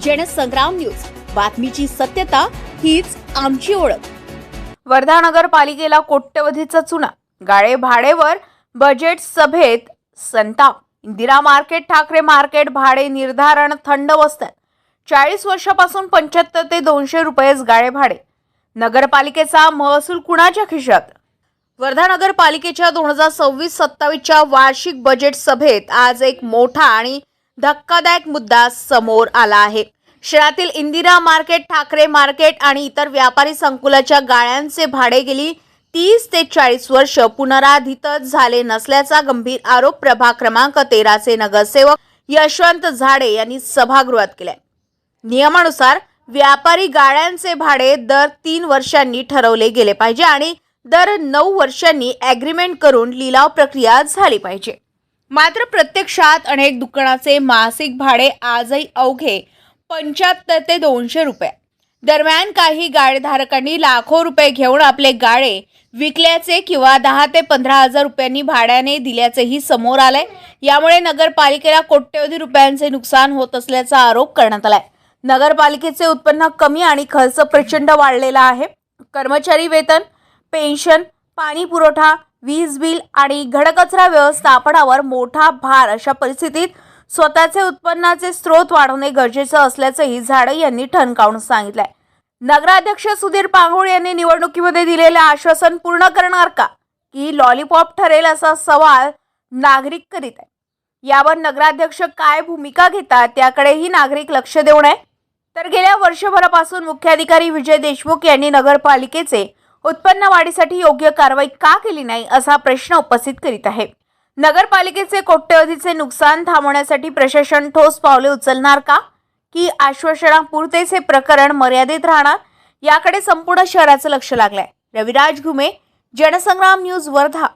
Jansangram news, बातमीची सत्यता हीच आमची ओळख। वर्धा नगरपालिकेला कोट्यवधीचा चुना, गाळे भाडेवर बजेट सभेत संताप। इंदिरा मार्केट, ठाकरे मार्केट भाडे निर्धारण थंड बसतात। 40 वर्षापासून 75 ते 200 रुपयेच गाळे भाडे। नगरपालिकेचा महसूल कुणाच्या खिशात? वर्धा नगरपालिकेच्या 2026-27च्या वार्षिक बजेट सभेत आज एक मोठा आणि धक्कादायक मुद्दा समोर आला आहे। शहरातील इंदिरा मार्केट, ठाकरे मार्केट आणि इतर व्यापारी संकुलाच्या गाळ्यांचे भाडे गेली 30 ते 40 वर्ष पुनराधितच झाले नसल्याचा गंभीर आरोप प्रभाग क्रमांक 13 चे नगरसेवक यशवंत झाडे यांनी सभागृहात केलाय। नियमानुसार व्यापारी गाळ्यांचे भाडे दर 3 वर्षांनी ठरवले गेले पाहिजे आणि दर 9 वर्षांनी ॲग्रीमेंट करून लिलाव प्रक्रिया झाली पाहिजे। मात्र प्रत्यक्षात अनेक दुकानाचे मासिक भाडे आजही अवघे 75 ते 200 रुपये। दरम्यान काही गाळेधारकांनी लाखो रुपये घेऊन आपले गाळे विकल्याचे किंवा 10 ते 15 हजार रुपयांनी भाड्याने दिल्याचेही समोर आले। यामुळे नगरपालिकेला कोट्यवधी रुपयांचे नुकसान होत असल्याचा आरोप करण्यात आलाय। नगरपालिकेचे उत्पन्न कमी आणि खर्च प्रचंड वाढलेला आहे। कर्मचारी वेतन, पेन्शन, पाणी पुरवठा, वीज बिल आणि घनकचरा व्यवस्थापनावर मोठा भार। अशा परिस्थितीत स्वतःचे उत्पन्नाचे स्रोत वाढवणे गरजेचे असल्याचेही झाडे यांनी ठणकावून सांगितले। नगराध्यक्ष सुधीर पांगोळे यांनी निवडणुकीमध्ये दिलेले आश्वासन पूर्ण करणार का, की लॉलीपॉप ठरेल असा सवाल नागरिक करीत आहे। यावर नगराध्यक्ष काय भूमिका घेतात त्याकडेही नागरिक लक्ष देऊन आहे। तर गेल्या वर्षभरापासून मुख्याधिकारी विजय देशमुख यांनी नगरपालिकेचे उत्पन्न वाढीसाठी योग्य कारवाई का केली नाही असा प्रश्न उपस्थित करीत आहे। नगरपालिकेचे कोट्यवधीचे नुकसान थांबवण्यासाठी प्रशासन ठोस पावले उचलणार का, की आश्वासनापुरतेच हे प्रकरण मर्यादित राहणार, याकडे संपूर्ण शहराचं लक्ष लागलंय। रविराज घुमे, जनसंग्राम न्यूज, वर्धा।